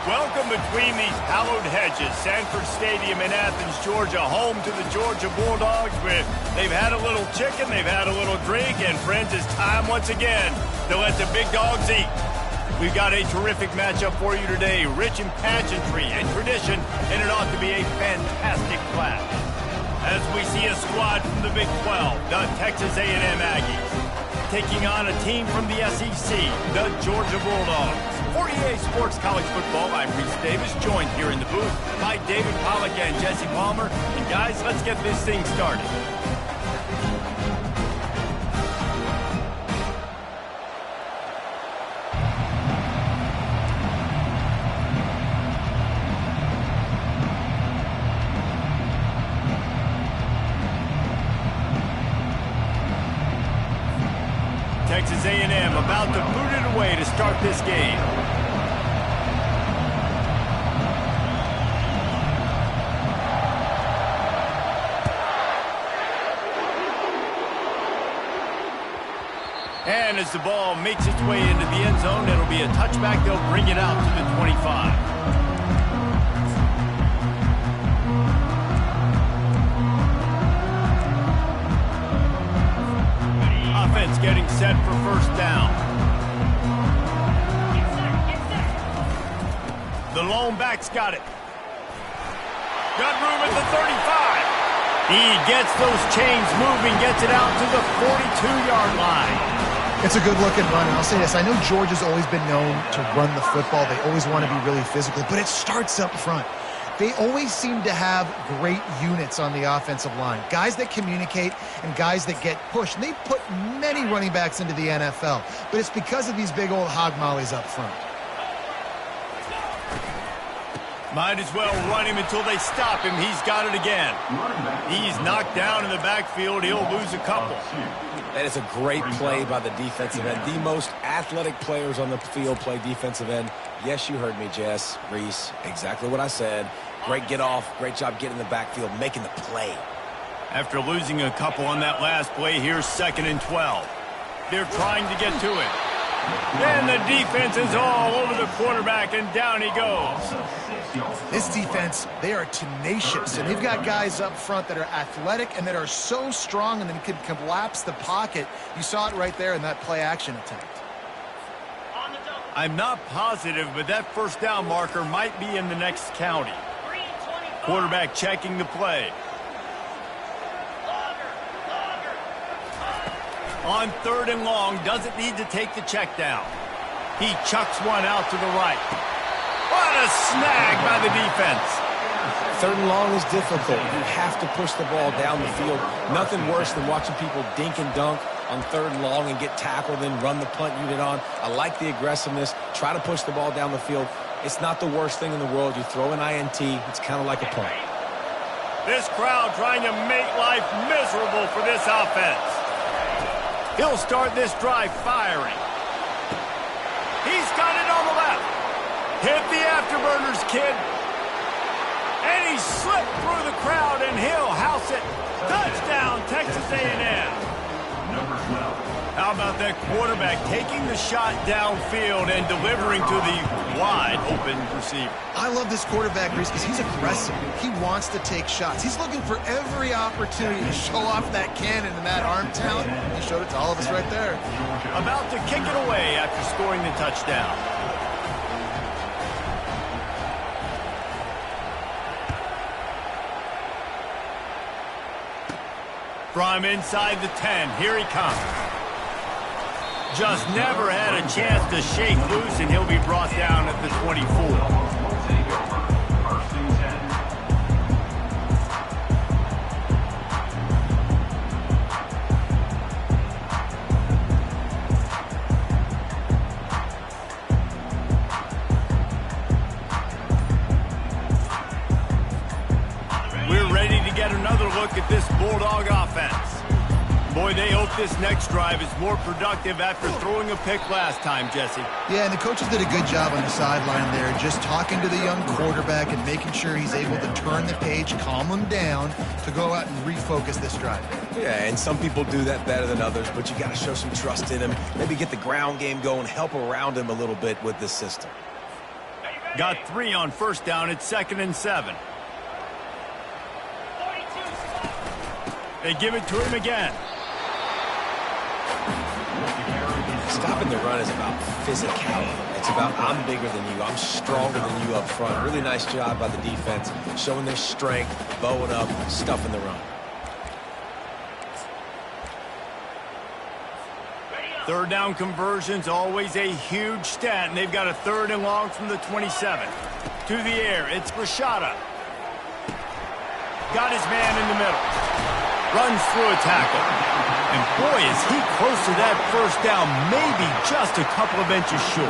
Welcome between these hallowed hedges. Sanford Stadium in Athens, Georgia, home to the Georgia Bulldogs. They've had a little chicken, they've had a little drink, and friends, it's time once again to let the big dogs eat. We've got a terrific matchup for you today, rich in pageantry and tradition, and it ought to be a fantastic clash. As we see a squad from the Big 12, the Texas A&M Aggies, taking on a team from the SEC, the Georgia Bulldogs. For EA Sports College Football, I'm Reese Davis, joined here in the booth by David Pollack and Jesse Palmer. And guys, let's get this thing started. Texas A&M about to boot it away to start this game. And as the ball makes its way into the end zone, it'll be a touchback. They'll bring it out to the 25. Offense getting set for first down. The lone back's got it. Got room at the 35. He gets those chains moving, gets it out to the 42-yard line. It's a good-looking run, and I'll say this. I know Georgia's always been known to run the football. They always want to be really physical, but it starts up front. They always seem to have great units on the offensive line, guys that communicate and guys that get pushed. And they put many running backs into the NFL, but it's because of these big old hog mollies up front. Might as well run him until they stop him. He's got it again. He's knocked down in the backfield. He'll lose a couple. That is a great play by the defensive end. The most athletic players on the field play defensive end. Yes, you heard me, Jess, Reese. Exactly what I said. Great get off. Great job getting in the backfield, making the play. After losing a couple on that last play, here's 2nd and 12. They're trying to get to it. And the defense is all over the quarterback, and down he goes. This defense, they are tenacious, and they've got guys up front that are athletic and that are so strong and then can collapse the pocket. You saw it right there in that play-action attempt. I'm not positive, but that first down marker might be in the next county. Quarterback checking the play. On 3rd and long, doesn't need to take the check down. He chucks one out to the right. What a snag by the defense. 3rd and long is difficult. You have to push the ball down the field. Nothing worse than watching people dink and dunk on 3rd and long and get tackled and run the punt unit on. I like the aggressiveness. Try to push the ball down the field. It's not the worst thing in the world. You throw an INT, it's kind of like a punt. This crowd trying to make life miserable for this offense. He'll start this drive firing. He's got it on the left. Hit the afterburners, kid. And he slipped through the crowd, and he'll house it. Touchdown, Texas A&M. How about that quarterback taking the shot downfield and delivering to the wide-open receiver? I love this quarterback, Reese, because he's aggressive. He wants to take shots. He's looking for every opportunity to show off that cannon and that arm talent. He showed it to all of us right there. About to kick it away after scoring the touchdown. From inside the 10, here he comes. Just never had a chance to shake loose, and he'll be brought down at the 24. We're ready to get another look at this Bulldog offense. Boy, they hope this next drive is more productive after throwing a pick last time, Jesse. Yeah, and the coaches did a good job on the sideline there, just talking to the young quarterback and making sure he's able to turn the page, calm him down to go out and refocus this drive. Yeah, and some people do that better than others, but you got to show some trust in him. Maybe get the ground game going, help around him a little bit with this system. Got 3 on first down. It's 2nd and 7. They give it to him again. Stopping the run is about physicality. It's about I'm bigger than you, I'm stronger than you up front. Really nice job by the defense, showing their strength, bowing up, stuffing the run. Third down conversion's always a huge stat, and they've got a 3rd and long from the 27. To the air, it's Rashada. Got his man in the middle. Runs through a tackle. And boy, is he close to that first down, maybe just a couple of inches short.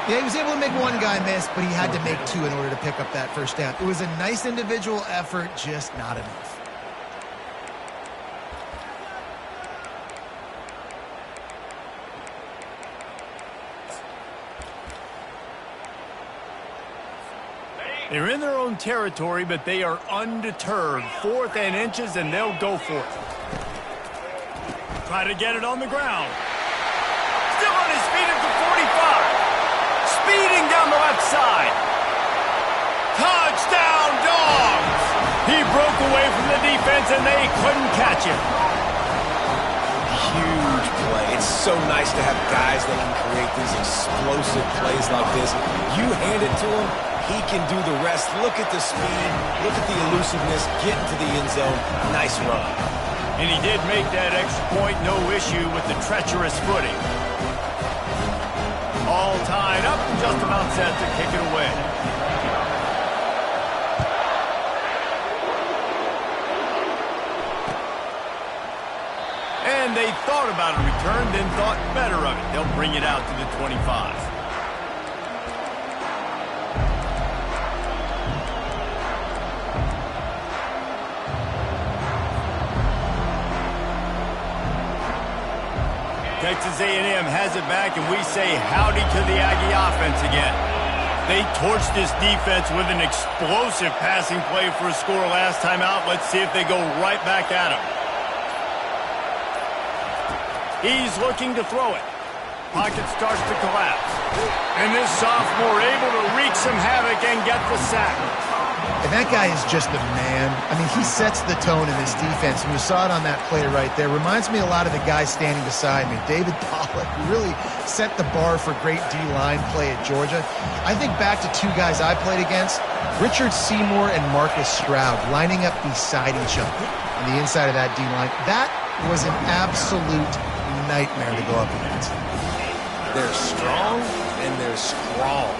Yeah, he was able to make one guy miss, but he had to make 2 in order to pick up that first down. It was a nice individual effort, just not enough. They're in their own territory, but they are undeterred. 4th and inches, and they'll go for it. Try to get it on the ground. Still on his feet at the 45. Speeding down the left side. Touchdown, Dogs! He broke away from the defense, and they couldn't catch him. Huge play. It's so nice to have guys that can create these explosive plays like this. You hand it to him, he can do the rest. Look at the speed. Look at the elusiveness. Get into the end zone. Nice run. And he did make that extra point, no issue with the treacherous footing. All tied up, just about set to kick it away. And they thought about a return, then thought better of it. They'll bring it out to the 25. Texas A&M has it back, and we say howdy to the Aggie offense again. They torched this defense with an explosive passing play for a score last time out. Let's see if they go right back at him. He's looking to throw it. Pocket starts to collapse. And this sophomore able to wreak some havoc and get the sack. And that guy is just the man. I mean, he sets the tone in this defense. And you saw it on that play right there. Reminds me a lot of the guy standing beside me, David Pollack, who really set the bar for great D-line play at Georgia. I think back to 2 guys I played against, Richard Seymour and Marcus Stroud, lining up beside each other on the inside of that D-line. That was an absolute nightmare to go up against. They're strong and they're strong.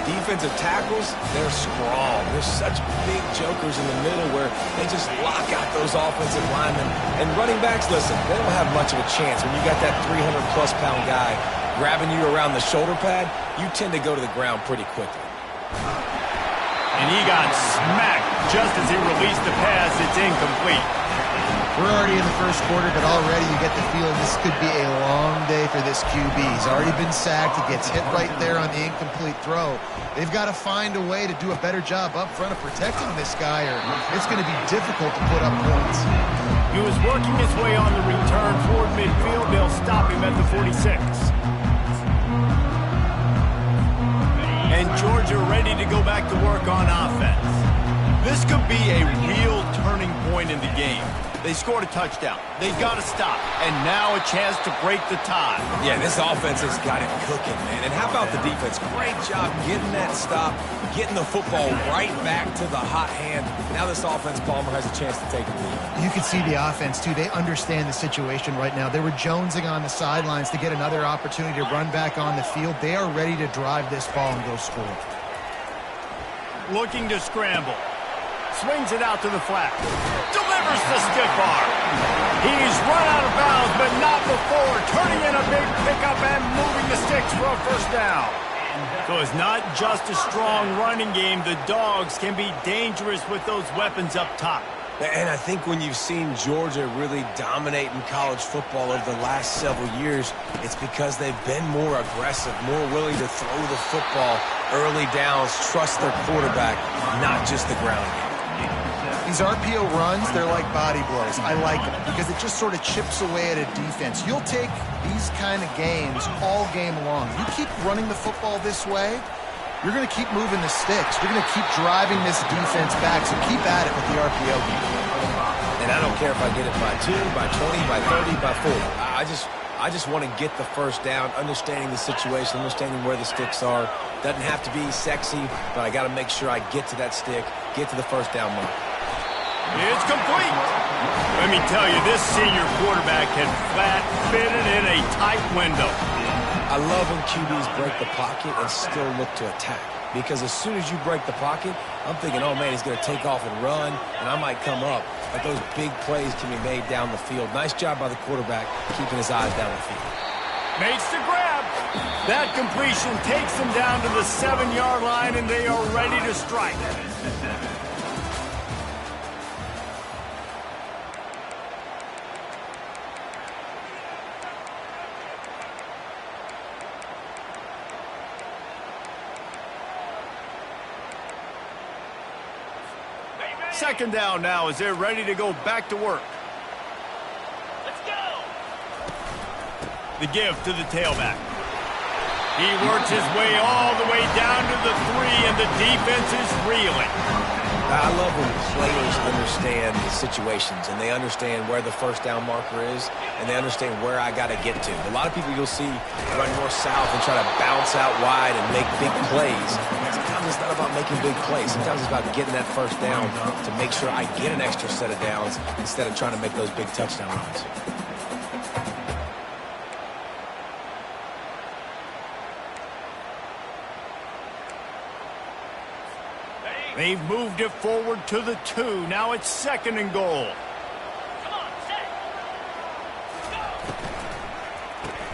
Defensive tackles, they're strong. They're such big jokers in the middle where they just lock out those offensive linemen. And running backs, listen, they don't have much of a chance. When you got that 300-plus pound guy grabbing you around the shoulder pad, you tend to go to the ground pretty quickly. And he got smacked just as he released the pass. It's incomplete. We're already in the first quarter, but already you get the feeling this could be a long day for this QB. He's already been sacked. He gets hit right there on the incomplete throw. They've got to find a way to do a better job up front of protecting this guy, or it's going to be difficult to put up points. He was working his way on the return toward midfield. They'll stop him at the 46. And Georgia ready to go back to work on offense. This could be a real turning point in the game. They scored a touchdown. They got to stop. And now a chance to break the tie. Yeah, this offense has got it cooking, man. And how about the defense? Great job getting that stop, getting the football right back to the hot hand. Now this offense, Palmer, has a chance to take a lead. You can see the offense, too. They understand the situation right now. They were jonesing on the sidelines to get another opportunity to run back on the field. They are ready to drive this ball and go score. Looking to scramble. Swings it out to the flat. Delivers the stiff arm. He's run out of bounds, but not before. Turning in a big pickup and moving the sticks for a first down. So it's not just a strong running game. The Dogs can be dangerous with those weapons up top. And I think when you've seen Georgia really dominate in college football over the last several years, it's because they've been more aggressive, more willing to throw the football early downs, trust their quarterback, not just the ground game. These RPO runs, they're like body blows. I like them because it just sort of chips away at a defense. You'll take these kind of games all game long. You keep running the football this way, you're going to keep moving the sticks. You're going to keep driving this defense back, so keep at it with the RPO game. And I don't care if I get it by 2, by 20, by 30, by 40. I just want to get the first down, understanding the situation, understanding where the sticks are. Doesn't have to be sexy, but I got to make sure I get to that stick, get to the first down mark. It's complete. Let me tell you, this senior quarterback can flat fit it in a tight window. I love when QBs break the pocket and still look to attack. Because as soon as you break the pocket, I'm thinking, oh, man, he's going to take off and run, and I might come up. But those big plays can be made down the field. Nice job by the quarterback keeping his eyes down the field. Makes the grab. That completion takes them down to the 7-yard line, and they are ready to strike. Second down now as they're ready to go back to work. Let's go. The give to the tailback. He works his way all the way down to the 3, and the defense is reeling. I love when players understand the situations, and they understand where the first down marker is, and they understand where I got to get to. A lot of people you'll see run north-south and try to bounce out wide and make big plays. Sometimes it's not about making big plays. Sometimes it's about getting that first down to make sure I get an extra set of downs instead of trying to make those big touchdown runs. They've moved it forward to the 2. Now it's 2nd and goal. Come on, set. Go.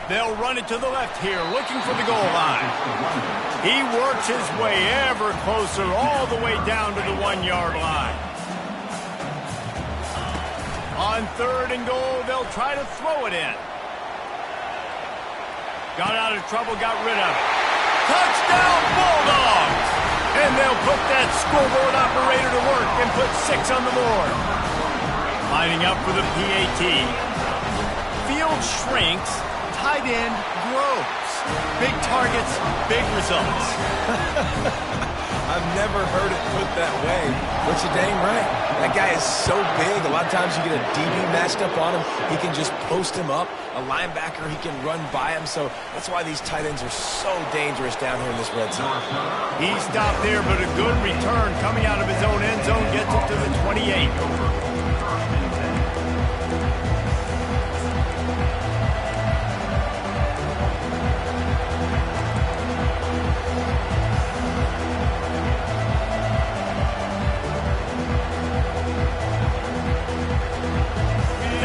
They'll run it to the left here, looking for the goal line. He works his way ever closer, all the way down to the 1-yard line. On 3rd and goal, they'll try to throw it in. Got out of trouble, got rid of it. Touchdown, Bulldogs! And they'll put that scoreboard operator to work and put 6 on the board. Lining up for the PAT. Field shrinks, tight end grows. Big targets, big results. I've never heard it put that way, but you're dang right. That guy is so big. A lot of times you get a DB matched up on him. He can just post him up. A linebacker, he can run by him. So that's why these tight ends are so dangerous down here in this red zone. He stopped there, but a good return coming out of his own end zone gets it to the 28.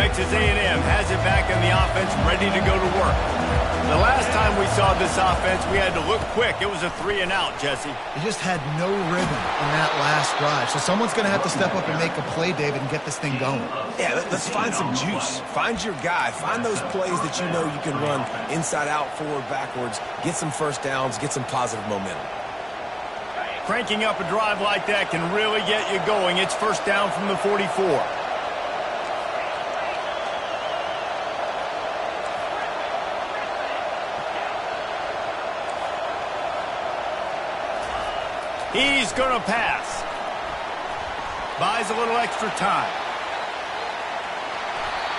Texas A&M has it back in the offense, ready to go to work. The last time we saw this offense, we had to look quick. It was a 3 and out, Jesse. They just had no rhythm in that last drive. So someone's going to have to step up and make a play, David, and get this thing going. Yeah, let's find some juice. Find your guy. Find those plays that you know you can run inside out, forward, backwards. Get some first downs. Get some positive momentum. Cranking up a drive like that can really get you going. It's first down from the 44. He's going to pass. Buys a little extra time.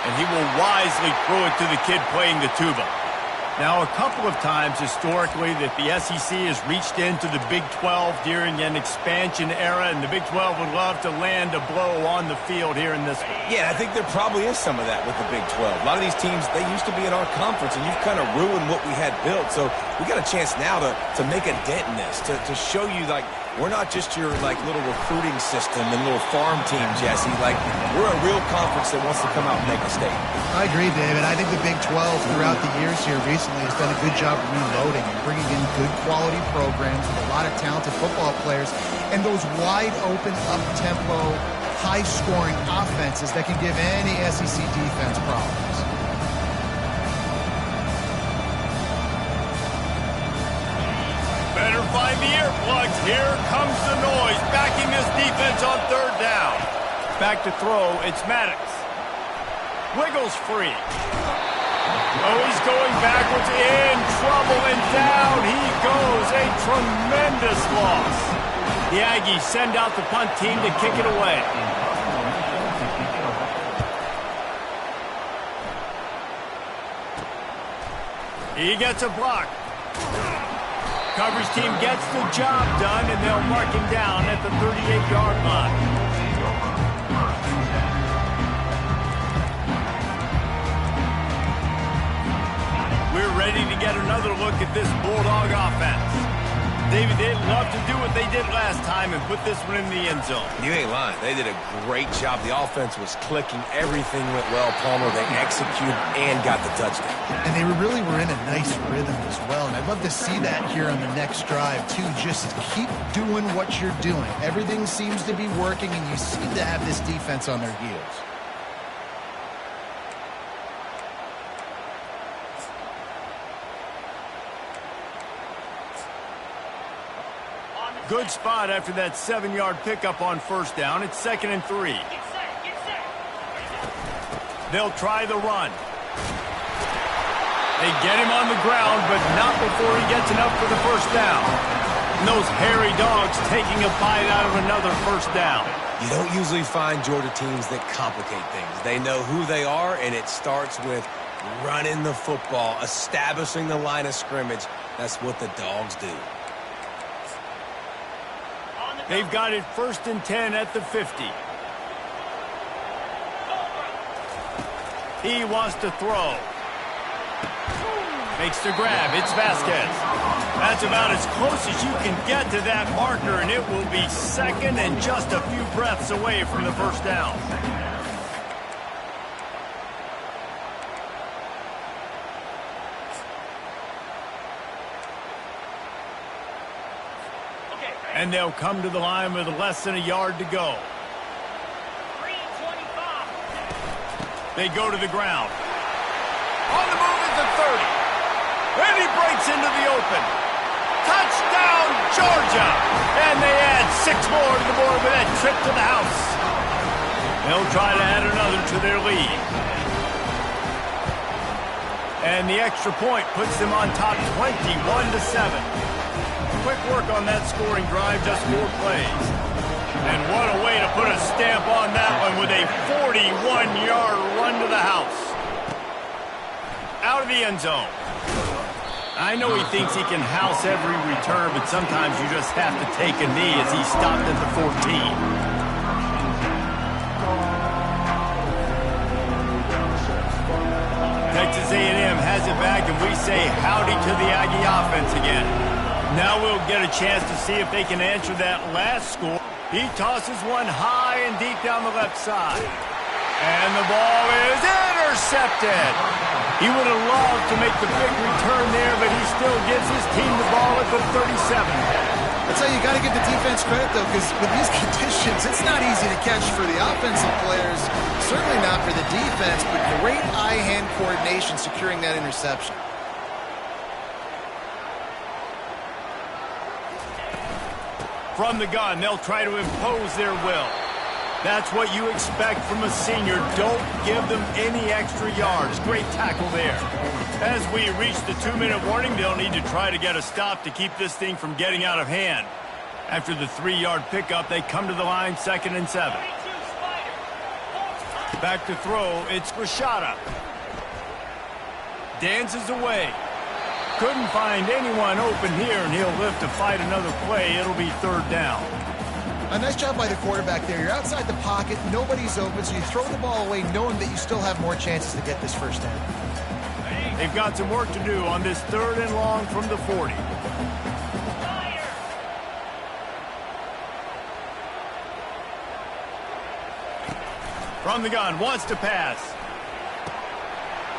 And he will wisely throw it to the kid playing the tuba. Now, a couple of times historically that the SEC has reached into the Big 12 during an expansion era, and the Big 12 would love to land a blow on the field here in this one. Yeah, I think there probably is some of that with the Big 12. A lot of these teams, they used to be in our conference, and you've kind of ruined what we had built. So we got a chance now to make a dent in this, to show you, like, we're not just your, like, little recruiting system and little farm team, Jesse. Like, we're a real conference that wants to come out and make a statement. I agree, David. I think the Big 12 throughout the years here recently has done a good job reloading and bringing in good quality programs with a lot of talented football players and those wide open, up-tempo, high-scoring offenses that can give any SEC defense problems. Better find the earplugs. Here comes the noise, backing this defense on 3rd down. Back to throw, it's Maddox. Wiggles free. Oh, he's going backwards, in trouble, and down he goes. A tremendous this loss. The Aggies send out the punt team to kick it away. He gets a block. Coverage team gets the job done, and they'll mark him down at the 38-yard line. We're ready to get another look at this Bulldog offense. David, they'd love to do what they did last time and put this one in the end zone. You ain't lying. They did a great job. The offense was clicking. Everything went well, Palmer. They executed and got the touchdown. And they really were in a nice rhythm as well. And I'd love to see that here on the next drive, too. Just keep doing what you're doing. Everything seems to be working, and you seem to have this defense on their heels. Good spot after that 7-yard pickup on first down. It's 2nd and 3. They'll try the run. They get him on the ground, but not before he gets enough for the first down. And those hairy dogs taking a bite out of another first down. You don't usually find Georgia teams that complicate things. They know who they are, and it starts with running the football, establishing the line of scrimmage. That's what the dogs do. They've got it 1st and 10 at the 50. He wants to throw. Makes the grab. It's Vasquez. That's about as close as you can get to that marker, and it will be 2nd and just a few breaths away from the first down. And they'll come to the line with less than a yard to go. They go to the ground. On the move is the 30. And he breaks into the open. Touchdown, Georgia! And they add 6 more to the board with that trip to the house. They'll try to add another to their lead. And the extra point puts them on top 21-7. Quick work on that scoring drive, just 4 plays. And what a way to put a stamp on that one with a 41-yard run to the house. Out of the end zone. I know he thinks he can house every return, but sometimes you just have to take a knee as he stopped at the 14. Texas A&M has it back, and we say howdy to the Aggie offense again. Now we'll get a chance to see if they can answer that last score. He tosses one high and deep down the left side. And the ball is intercepted. He would have loved to make the big return there, but he still gives his team the ball at the 37. That's how you got to give the defense credit, though, because with these conditions, it's not easy to catch for the offensive players, certainly not for the defense, but great eye-hand coordination securing that interception. From the gun, they'll try to impose their will. That's what you expect from a senior. Don't give them any extra yards. Great tackle there. As we reach the 2-minute warning, they'll need to try to get a stop to keep this thing from getting out of hand. After the 3-yard pickup, they come to the line 2nd and 7. Back to throw, it's Rashada. Dances away. Couldn't find anyone open here, and he'll live to fight another play. It'll be 3rd down. A nice job by the quarterback there. You're outside the pocket, nobody's open, so you throw the ball away knowing that you still have more chances to get this first down. They've got some work to do on this 3rd and long from the 40. From the gun, wants to pass.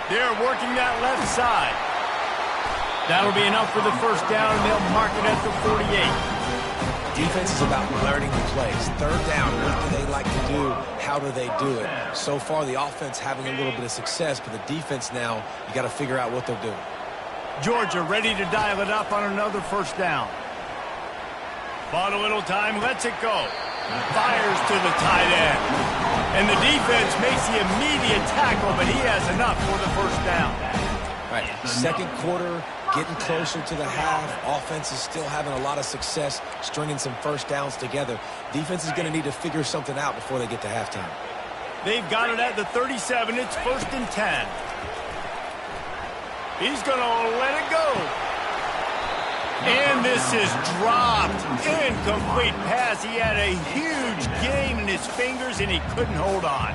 They're working that left side. That'll be enough for the first down, and they'll mark it at the 48. Defense is about learning the plays. 3rd down, what do they like to do? How do they do it? So far, the offense having a little bit of success, but the defense now, you got to figure out what they're doing. Georgia ready to dial it up on another first down. Bought a little time, lets it go. Fires to the tight end. And the defense makes the immediate tackle, but he has enough for the first down. All right, 2nd quarter, getting closer to the half. Offense is still having a lot of success stringing some first downs together. Defense is going to need to figure something out before they get to halftime. They've got it at the 37. It's 1st and 10. He's going to let it go. And this is dropped. Incomplete pass. He had a huge gain in his fingers, and he couldn't hold on.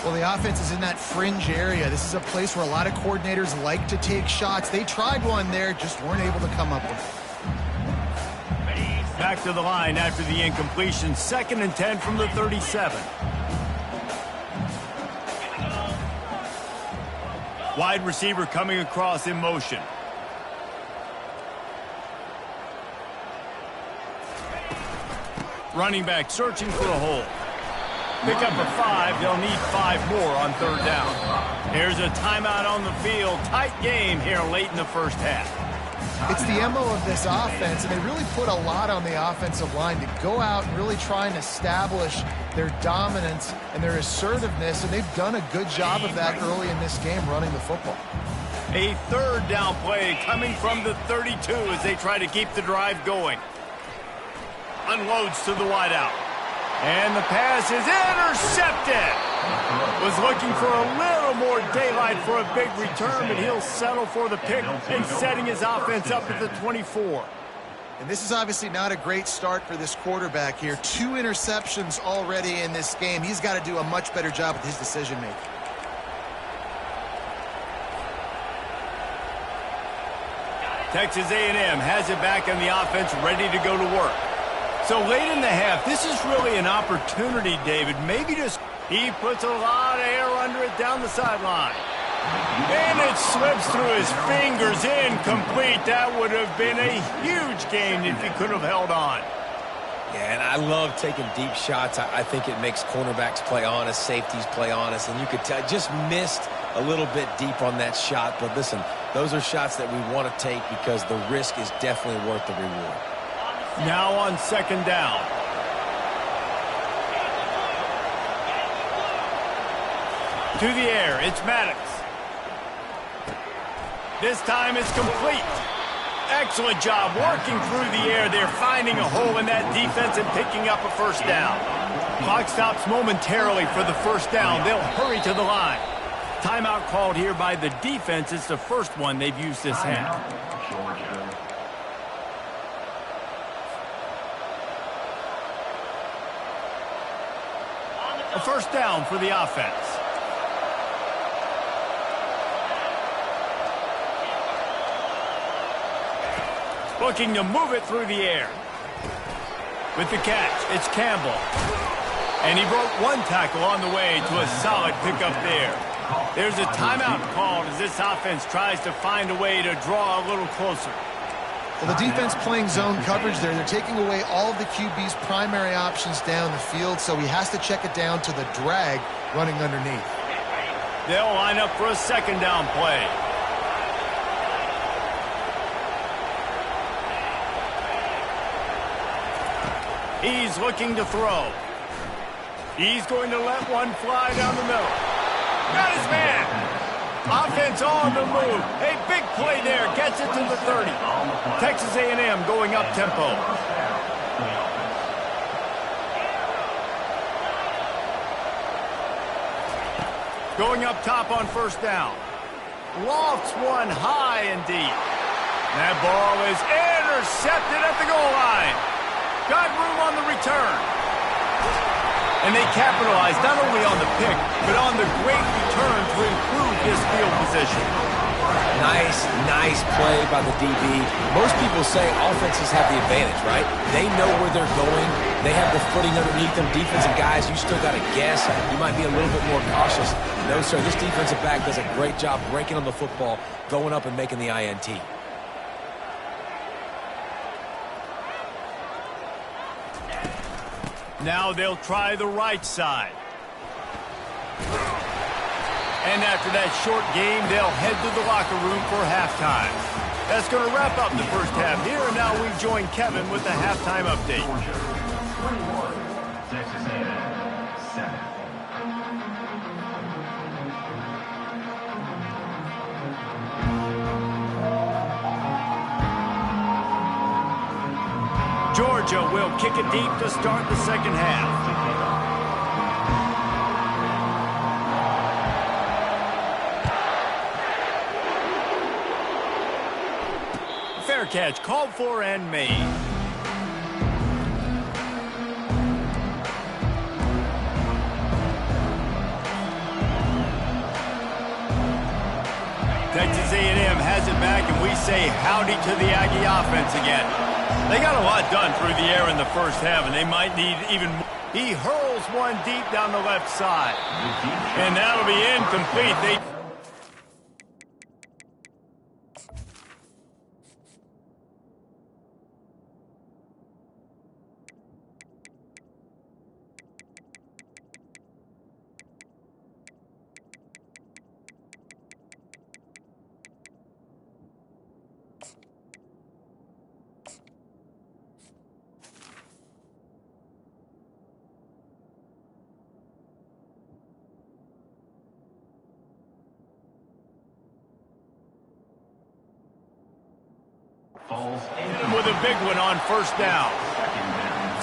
Well, the offense is in that fringe area. This is a place where a lot of coordinators like to take shots. They tried one there, just weren't able to come up with it. Back to the line after the incompletion. 2nd and 10 from the 37. Wide receiver coming across in motion. Running back searching for a hole. Pick up a 5. They'll need 5 more on 3rd down. Here's a timeout on the field. Tight game here late in the first half. It's the MO of this offense, and they really put a lot on the offensive line to go out and really try and establish their dominance and their assertiveness, and they've done a good job of that early in this game running the football. A 3rd down play coming from the 32 as they try to keep the drive going. Unloads to the wideout. And the pass is intercepted. Was looking for a little more daylight for a big return, but he'll settle for the pick and setting his offense up at the 24. And this is obviously not a great start for this quarterback here. 2 interceptions already in this game. He's got to do a much better job with his decision-making. Texas A&M has it back on the offense, ready to go to work. So late in the half, this is really an opportunity, David. Maybe just he puts a lot of air under it down the sideline. And it slips through his fingers, incomplete. That would have been a huge gain if he could have held on. Yeah, and I love taking deep shots. I think it makes cornerbacks play honest, safeties play honest, and you could tell just missed a little bit deep on that shot. But listen, those are shots that we want to take because the risk is definitely worth the reward. Now on 2nd down. To the air, it's Maddox. This time it's complete. Excellent job working through the air. They're finding a hole in that defense and picking up a 1st down. Clock stops momentarily for the 1st down. They'll hurry to the line. Timeout called here by the defense. It's the first one they've used this half. A 1st down for the offense. Looking to move it through the air. With the catch, it's Campbell. And he broke 1 tackle on the way to a solid pickup there. There's a timeout called as this offense tries to find a way to draw a little closer. Well, the defense playing zone coverage there. They're taking away all of the QB's primary options down the field, so he has to check it down to the drag running underneath. They'll line up for a 2nd down play. He's looking to throw. He's going to let one fly down the middle. Got his man. Offense on the move. A big play there. Gets it to the 30. Texas A&M going up tempo. Going up top on 1st down. Lofts one high and deep. That ball is intercepted at the goal line. Got room on the return. And they capitalized not only on the pick, but on the great return to improve his field position. Nice play by the DB. Most people say offenses have the advantage, right? They know where they're going. They have the footing underneath them. Defensive guys, you still got to guess. You might be a little bit more cautious. No, sir, this defensive back does a great job breaking on the football, going up and making the INT. Now they'll try the right side. And after that short game, they'll head to the locker room for halftime. That's going to wrap up the first half here, and now we join Kevin with the halftime update. Texas A&M 7. Georgia will kick it deep to start the second half. Fair catch, called for and made. Texas A&M has it back, and we say howdy to the Aggie offense again. They got a lot done through the air in the first half, and they might need even more. He hurls one deep down the left side, and that'll be incomplete. With a big one on first down.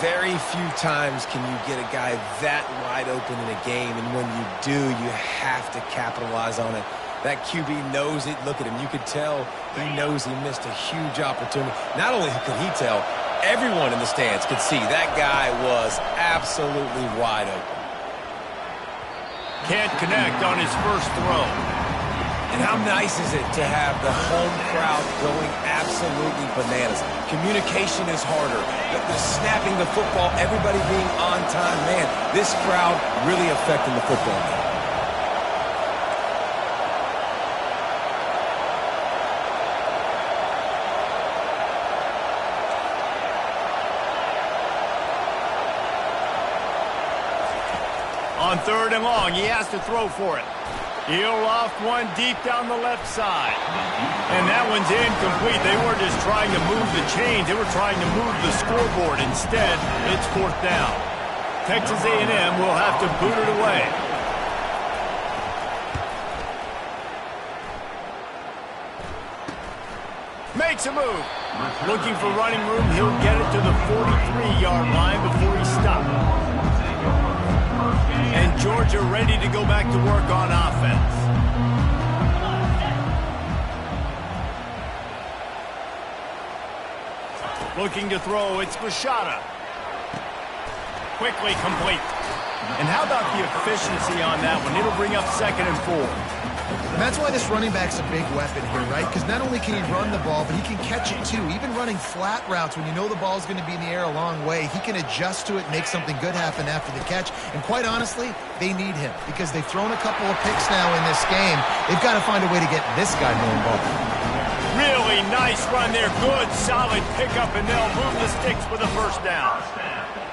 Very few times can you get a guy that wide open in a game, and when you do, you have to capitalize on it. That QB knows it. Look at him. You could tell he knows he missed a huge opportunity. Not only could he tell, everyone in the stands could see that guy was absolutely wide open. Can't connect on his first throw. And how nice is it to have the home crowd going absolutely bananas? Communication is harder. The snapping the football, everybody being on time. Man, this crowd really affecting the football game. On third and long, he has to throw for it. He'll loft one deep down the left side. And that one's incomplete. They weren't just trying to move the chains. They were trying to move the scoreboard. Instead, it's fourth down. Texas A&M will have to boot it away. Makes a move. Looking for running room. He'll get it to the 43-yard line before he stops. And Georgia ready to go back to work on offense. Looking to throw, it's Machado. Quickly complete. And how about the efficiency on that one? It'll bring up 2nd and 4. And that's why this running back's a big weapon here, right? Because not only can he run the ball, but he can catch it too. Even running flat routes when you know the ball's going to be in the air a long way, he can adjust to it, make something good happen after the catch. And quite honestly, they need him because they've thrown a couple of picks now in this game. They've got to find a way to get this guy more involved. Really nice run there. Good, solid pickup, and they'll move the sticks for the first down.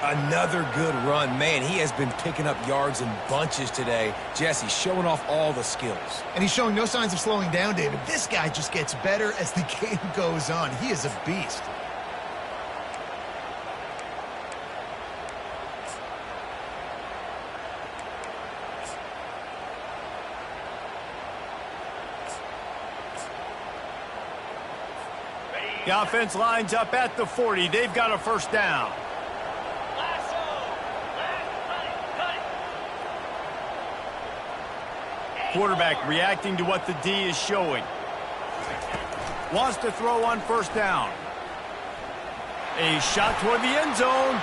Another good run. Man, he has been picking up yards in bunches today. Jesse showing off all the skills. And he's showing no signs of slowing down, David. This guy just gets better as the game goes on. He is a beast. The offense lines up at the 40. They've got a first down. Quarterback reacting to what the D is showing. Wants to throw on first down. A shot toward the end zone.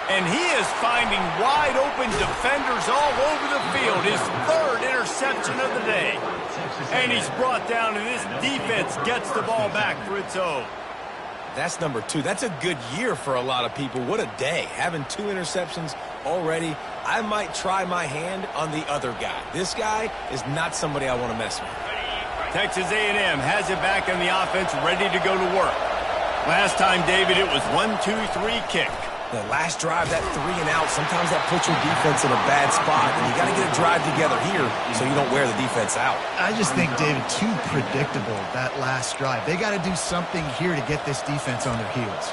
And he is finding wide open defenders all over the field. His 3rd interception of the day. And he's brought down, and this defense gets the ball back for its own. That's number 2. That's a good year for a lot of people. What a day. Having 2 interceptions already. I might try my hand on the other guy. This guy is not somebody I want to mess with. Texas A&M has it back in the offense, ready to go to work. Last time, David, it was 1-2-3 kick. The last drive, that 3 and out, sometimes that puts your defense in a bad spot, and you got to get a drive together here so you don't wear the defense out. I just think, David, too predictable, that last drive. They got to do something here to get this defense on their heels.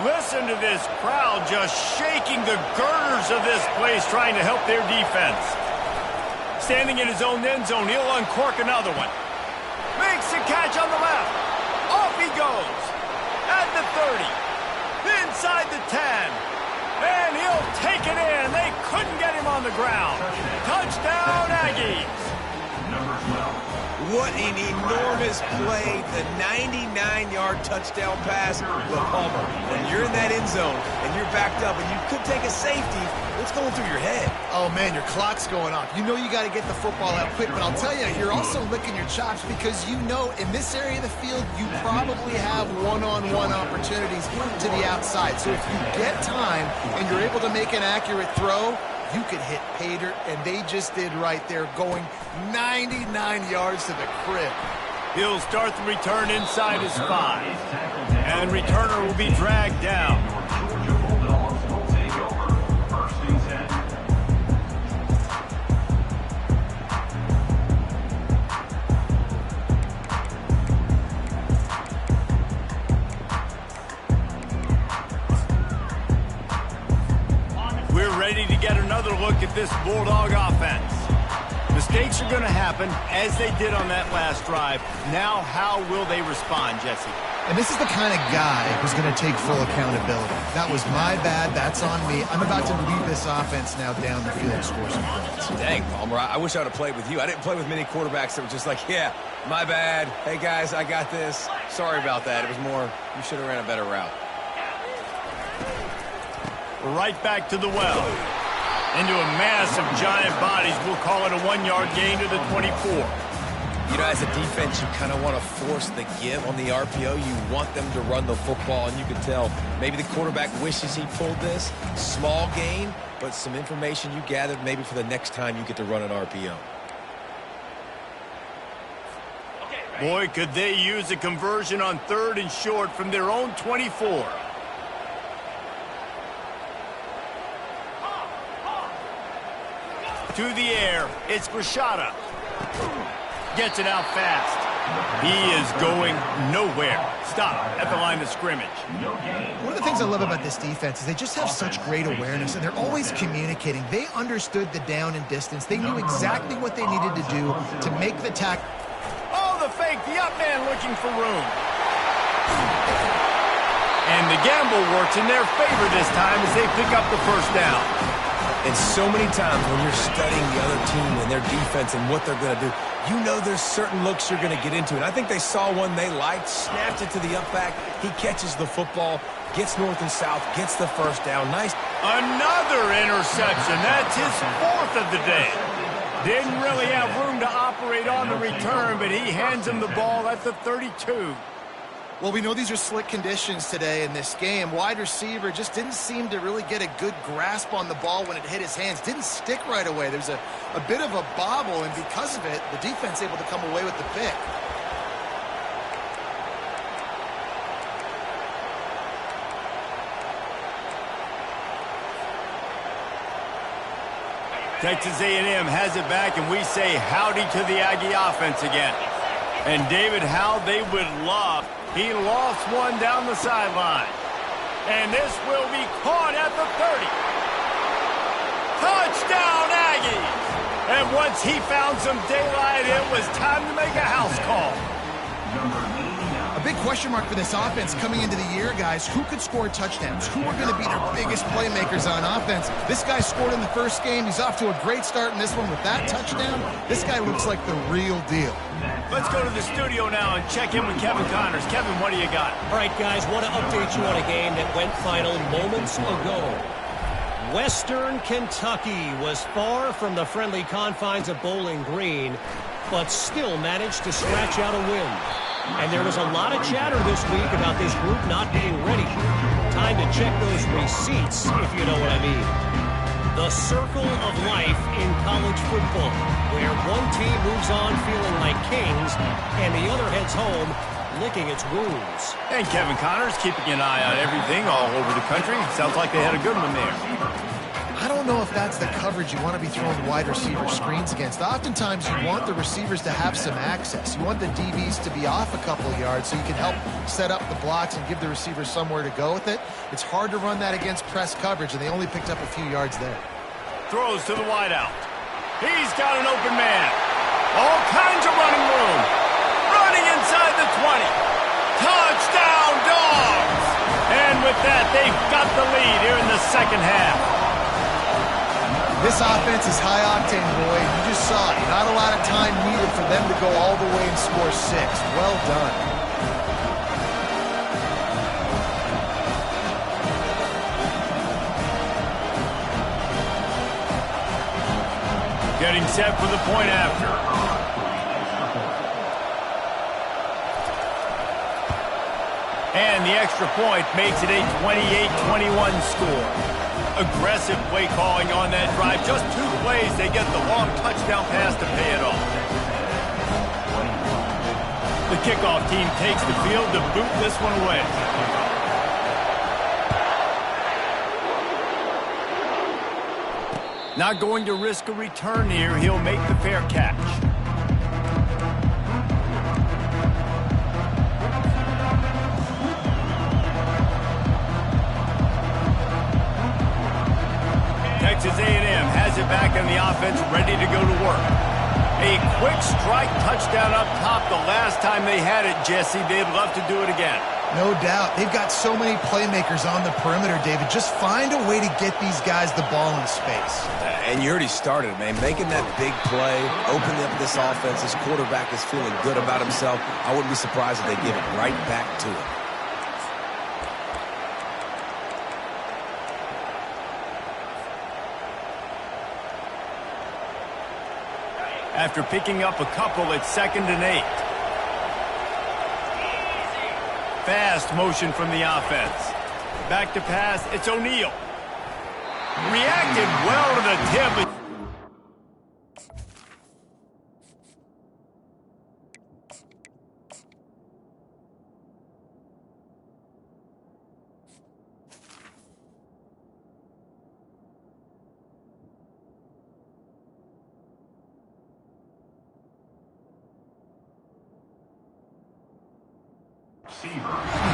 Listen to this crowd just shaking the girders of this place, trying to help their defense. Standing in his own end zone, he'll uncork another one. Makes the catch on the left. Off he goes. At the 30. Inside the 10. And he'll take it in. They couldn't get him on the ground. Touchdown, Aggies. Number 12. What an enormous play. The 99-yard touchdown pass to Palmer. When you're in that end zone and you're backed up and you could take a safety, what's going through your head? Oh, man, your clock's going off. You know you got to get the football out quick, but I'll tell you, you're also licking your chops because you know in this area of the field, you probably have one-on-one opportunities to the outside. So if you get time and you're able to make an accurate throw, you could hit pay dirt, and they just did right there, going 99 yards to the crib. He'll start the return inside his 5. And returner will be dragged down. Georgia Bulldogs will take over. First and 10. We're ready to get another look at this Bulldog offense. Mistakes are going to happen, as they did on that last drive. Now, how will they respond, Jesse? And this is the kind of guy who's going to take full accountability. That was my bad. That's on me. I'm about to lead this offense now down the field and score some points. Dang, Palmer, I wish I would have played with you. I didn't play with many quarterbacks that were just like, yeah, my bad. Hey, guys, I got this. Sorry about that. It was more, you should have ran a better route. Right back to the well. Into a mass of giant bodies. We'll call it a 1-yard gain to the 24. You know, as a defense, you kind of want to force the give on the RPO. You want them to run the football, and you can tell maybe the quarterback wishes he pulled this. Small gain, but some information you gathered maybe for the next time you get to run an RPO. Boy, could they use a conversion on 3rd and short from their own 24. To the air, it's Grishada. Gets it out fast. He is going nowhere. Stop at the line of scrimmage. One of the things I love about this defense is they just have such great awareness, and they're always communicating. They understood the down and distance. They knew exactly what they needed to do to make the tackle. Oh, the fake, the up man looking for room. And the gamble works in their favor this time as they pick up the first down. And so many times when you're studying the other team and their defense and what they're going to do, you know there's certain looks you're going to get into. And I think they saw one they liked, snapped it to the up back. He catches the football, gets north and south, gets the first down. Nice. Another interception. That's his 4th of the day. Didn't really have room to operate on the return, but he hands him the ball at the 32. Well, we know these are slick conditions today in this game. Wide receiver just didn't seem to really get a good grasp on the ball when it hit his hands. Didn't stick right away. There's a bit of a bobble, and because of it, the defense able to come away with the pick. Texas A&M has it back, and we say howdy to the Aggie offense again. And David, how they would love. He lost one down the sideline. And this will be caught at the 30. Touchdown, Aggies! And once he found some daylight, it was time to make a house call. A big question mark for this offense coming into the year, guys. Who could score touchdowns? Who are going to be their biggest playmakers on offense? This guy scored in the first game. He's off to a great start in this one with that touchdown. This guy looks like the real deal. Let's go to the studio now and check in with Kevin Connors. Kevin, what do you got? All right, guys, want to update you on a game that went final moments ago. Western Kentucky was far from the friendly confines of Bowling Green, but still managed to scratch out a win. And there was a lot of chatter this week about this group not being ready. Time to check those receipts, if you know what I mean. The circle of life in college football, where one team moves on feeling like kings and the other heads home licking its wounds. And Kevin Connors keeping an eye on everything all over the country. Sounds like they had a good one there. I don't know if that's the coverage you want to be throwing wide receiver screens against. Oftentimes, you want the receivers to have some access. You want the DBs to be off a couple of yards so you can help set up the blocks and give the receivers somewhere to go with it. It's hard to run that against press coverage, and they only picked up a few yards there. Throws to the wideout. He's got an open man. All kinds of running room. Running inside the 20. Touchdown, Dogs! And with that, they've got the lead here in the second half. This offense is high octane, boy. You just saw it. Not a lot of time needed for them to go all the way and score 6. Well done. Getting set for the point after. And the extra point makes it a 28-21 score. Aggressive play calling on that drive. Just 2 plays, they get the long touchdown pass to pay it off. The kickoff team takes the field to boot this one away. Not going to risk a return here. He'll make the fair catch. Texas A&M has it back in the offense, ready to go to work. A quick strike touchdown up top the last time they had it, Jesse. They'd love to do it again. No doubt. They've got so many playmakers on the perimeter, David. Just find a way to get these guys the ball in space. And you already started, man. Making that big play, opening up this offense. This quarterback is feeling good about himself. I wouldn't be surprised if they give it right back to him. After picking up a couple, it's 2nd and 8. Fast motion from the offense. Back to pass, it's O'Neal. Reacted well to the tip.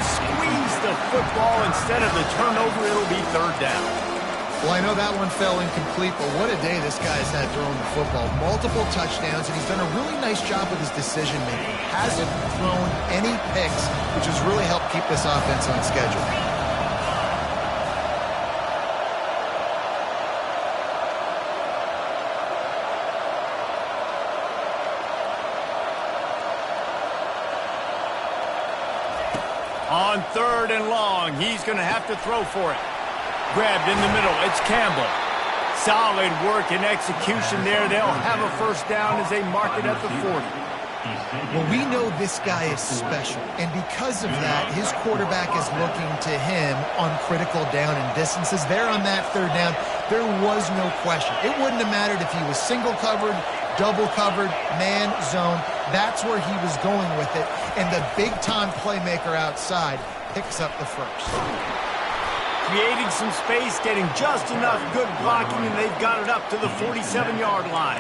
Squeeze the football instead of the turnover. It'll be 3rd down. Well, I know that one fell incomplete, but what a day this guy's had throwing the football. Multiple touchdowns, and he's done a really nice job with his decision-making. Hasn't thrown any picks, which has really helped keep this offense on schedule. On 3rd and long, he's going to have to throw for it. Grabbed in the middle, it's Campbell. Solid work and execution there. They'll have a 1st down as they mark it at the 40. Well, we know this guy is special, and because of that, his quarterback is looking to him on critical down and distances. There on that 3rd down, there was no question. It wouldn't have mattered if he was single covered, double covered, man, zone. That's where he was going with it, and the big-time playmaker outside picks up the 1st. Creating some space, getting just enough good blocking, and they've got it up to the 47-yard line.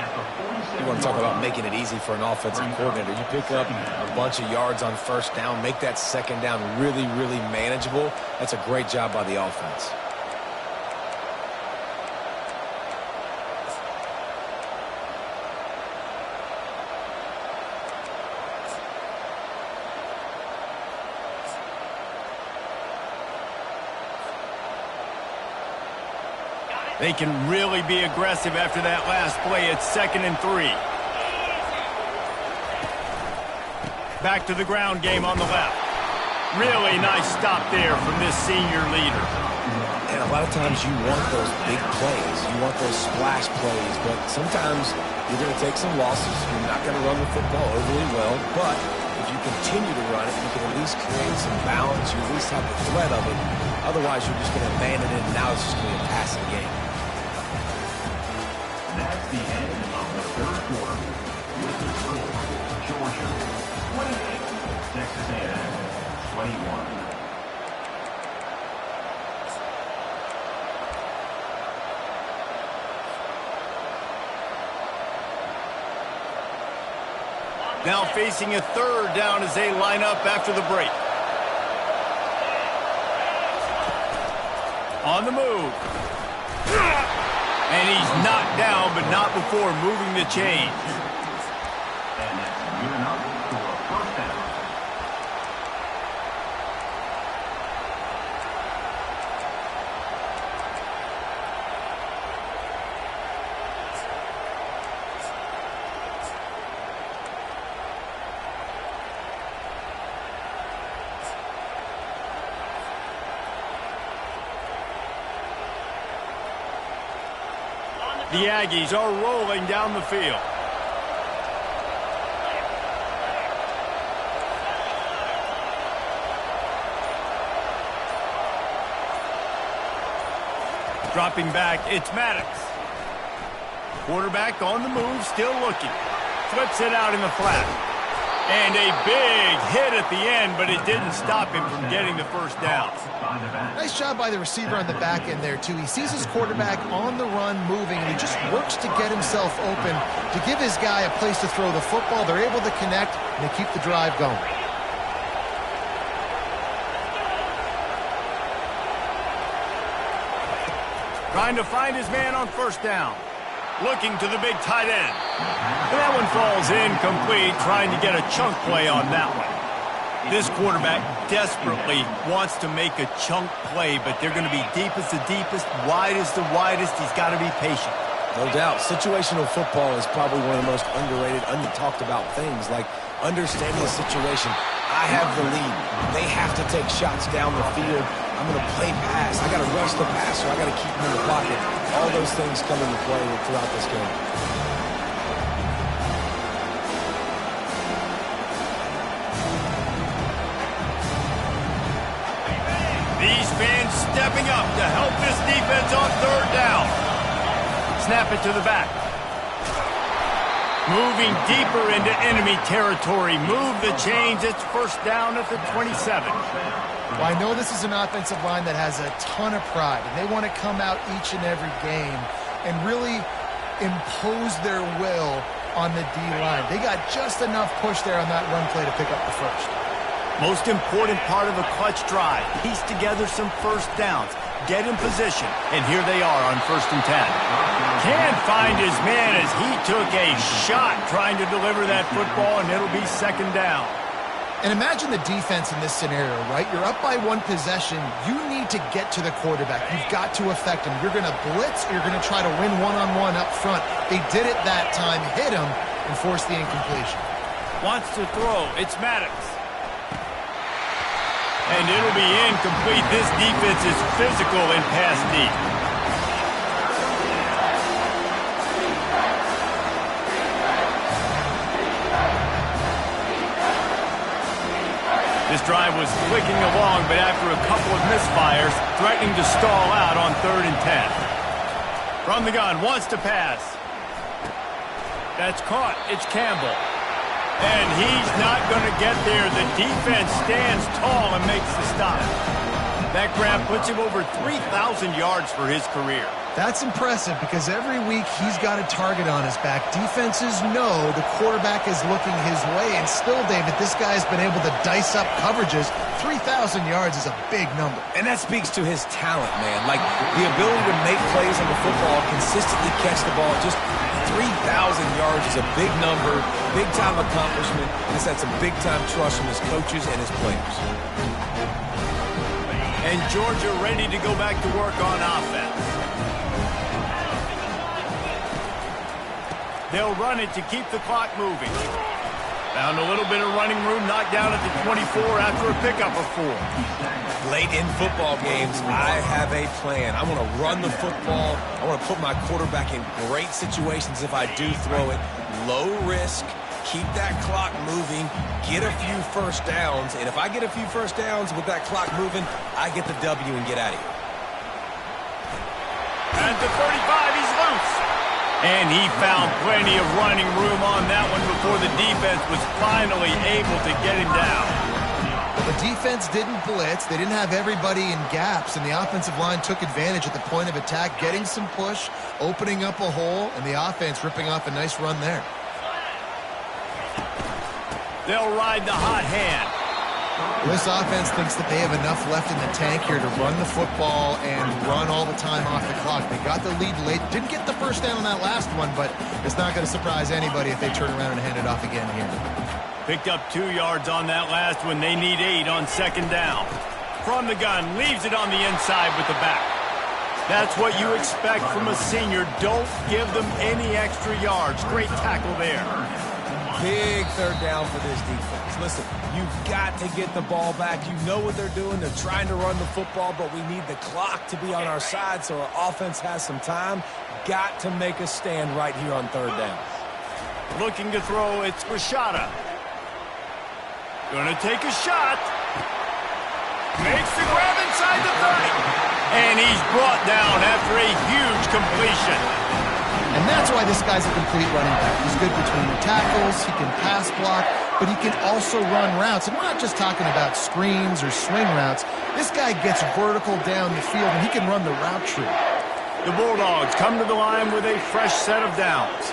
You want to talk about making it easy for an offensive coordinator. You pick up a bunch of yards on 1st down, make that 2nd down really, really manageable. That's a great job by the offense. They can really be aggressive after that last play. It's 2nd and 3. Back to the ground game on the left. Really nice stop there from this senior leader. And a lot of times you want those big plays. You want those splash plays. But sometimes you're going to take some losses. You're not going to run the football overly well. But if you continue to run it, you can at least create some balance. You at least have the threat of it. Otherwise, you're just going to abandon it, and now it's just going to be a passing game. That's the end of the 3rd quarter. With the score, Georgia 28, Texas A&M 21. Now facing a 3rd down as they line up after the break. On the move. And he's knocked down, but not before moving the chains. And that's good enough for a first down. The Aggies are rolling down the field. Dropping back, it's Maddox. Quarterback on the move, still looking. Flips it out in the flat. And a big hit at the end, but it didn't stop him from getting the first down. Nice job by the receiver on the back end there, too. He sees his quarterback on the run moving, and he just works to get himself open to give his guy a place to throw the football. They're able to connect, and they keep the drive going. Trying to find his man on first down. Looking to the big tight end. And that one falls incomplete, trying to get a chunk play on that one. This quarterback desperately wants to make a chunk play, but they're going to be deepest the deepest, widest the widest. He's got to be patient. No doubt. Situational football is probably one of the most underrated, under-talked about things, like understanding the situation. I have the lead. They have to take shots down the field. I'm going to play pass. I got to rush the passer. I got to keep him in the pocket. All those things come into play throughout this game. These fans stepping up to help this defense on third down. Snap it to the back. Moving deeper into enemy territory. Move the chains. It's first down at the 27. Well, I know this is an offensive line that has a ton of pride, and they want to come out each and every game and really impose their will on the D-line. They got just enough push there on that run play to pick up the first. Most important part of a clutch drive. Piece together some first downs. Get in position. And here they are on 1st and 10. Can't find his man as he took a shot trying to deliver that football, and it'll be second down. And imagine the defense in this scenario, right? You're up by one possession. You need to get to the quarterback. You've got to affect him. You're going to blitz, or you're going to try to win one-on-one up front. They did it that time, hit him, and forced the incompletion. Wants to throw. It's Maddox. And it'll be incomplete. This defense is physical in pass deep. This drive was clicking along, but after a couple of misfires, threatening to stall out on 3rd and 10. From the gun, wants to pass. That's caught. It's Campbell. And he's not going to get there. The defense stands tall and makes the stop. That grab puts him over 3,000 yards for his career. That's impressive because every week he's got a target on his back. Defenses know the quarterback is looking his way, and still, David, this guy's been able to dice up coverages. 3,000 yards is a big number. And that speaks to his talent, man. Like, the ability to make plays on the football, consistently catch the ball. Just 3,000 yards is a big number, big-time accomplishment, and it's had some big-time trust from his coaches and his players. And Georgia ready to go back to work on offense. They'll run it to keep the clock moving. Found a little bit of running room, knocked down at the 24 after a pickup of 4. Late in football games, I have a plan. I want to run the football. I want to put my quarterback in great situations if I do throw it. Low risk, keep that clock moving, get a few first downs. And if I get a few first downs with that clock moving, I get the W and get out of here. At the 35, he's loose. And he found plenty of running room on that one before the defense was finally able to get him down. The defense didn't blitz. They didn't have everybody in gaps, and the offensive line took advantage at the point of attack, getting some push, opening up a hole, and the offense ripping off a nice run there. They'll ride the hot hand. This offense thinks that they have enough left in the tank here to run the football and run all the time off the clock. They got the lead late. Didn't get the first down on that last one, but it's not going to surprise anybody if they turn around and hand it off again here. Picked up 2 yards on that last one. They need 8 on second down. From the gun, leaves it on the inside with the back. That's what you expect from a senior. Don't give them any extra yards. Great tackle there. Big third down for this defense. Listen, you've got to get the ball back. You know what they're doing. They're trying to run the football, but we need the clock to be on our side so our offense has some time. Got to make a stand right here on third down. Looking to throw, it's Rashada. Gonna take a shot. Makes the grab inside the 30. And he's brought down after a huge completion. And that's why this guy's a complete running back. He's good between the tackles, he can pass block, but he can also run routes. And we're not just talking about screens or swing routes. This guy gets vertical down the field, and he can run the route tree. The Bulldogs come to the line with a fresh set of downs.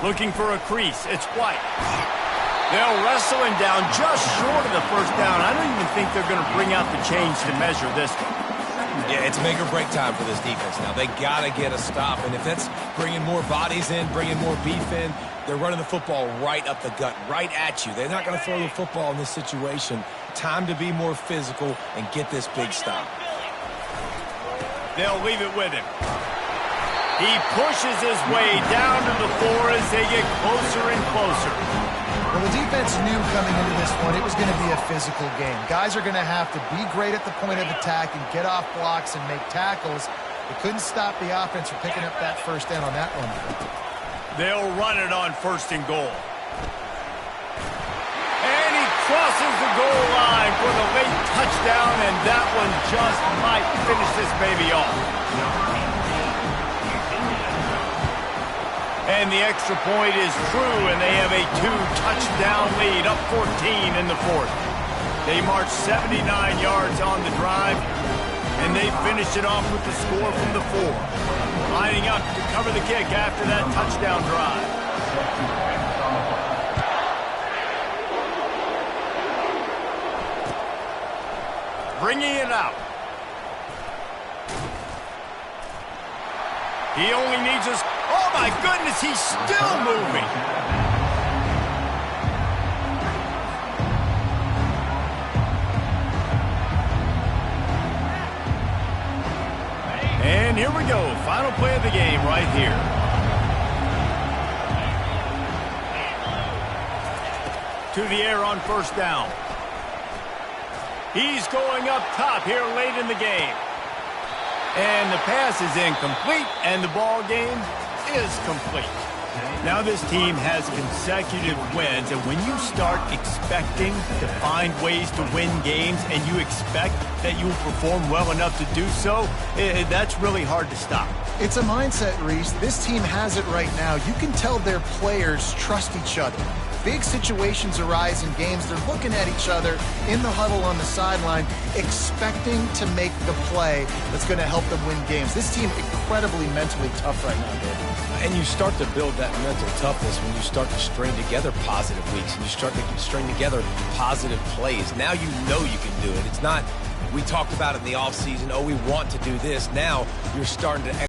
Looking for a crease, it's White. They'll wrestle him down just short of the first down. I don't even think they're going to bring out the chains to measure this one. Yeah, it's make or break time for this defense now. They got to get a stop, and if that's bringing more bodies in, bringing more beef in, they're running the football right up the gut, right at you. They're not going to throw the football in this situation. Time to be more physical and get this big stop. They'll leave it with him. He pushes his way down to the 4 as they get closer and closer. Well, the defense knew coming into this one it was going to be a physical game. Guys are going to have to be great at the point of attack and get off blocks and make tackles. They couldn't stop the offense from picking up that first down on that one. They'll run it on 1st and goal. And he crosses the goal line for the late touchdown, and that one just might finish this baby off. And the extra point is true, and they have a 2-touchdown lead, up 14 in the 4th. They march 79 yards on the drive, and they finish it off with the score from the 4. Lining up to cover the kick after that touchdown drive. Bringing it out. He only needs us. Oh, my goodness, he's still moving. And here we go. Final play of the game right here. To the air on 1st down. He's going up top here late in the game. And the pass is incomplete, and the ball game is complete. Now this team has consecutive wins, and when you start expecting to find ways to win games and you expect that you'll perform well enough to do so, that's really hard to stop. It's a mindset, Reese. This team has it right now. You can tell their players trust each other. Big situations arise in games. They're looking at each other in the huddle on the sideline, expecting to make the play that's going to help them win games. This team incredibly mentally tough right now, David. And you start to build that mental toughness when you start to string together positive weeks and you start to string together positive plays. Now you know you can do it. It's not, we talked about it in the offseason, oh, we want to do this. Now you're starting to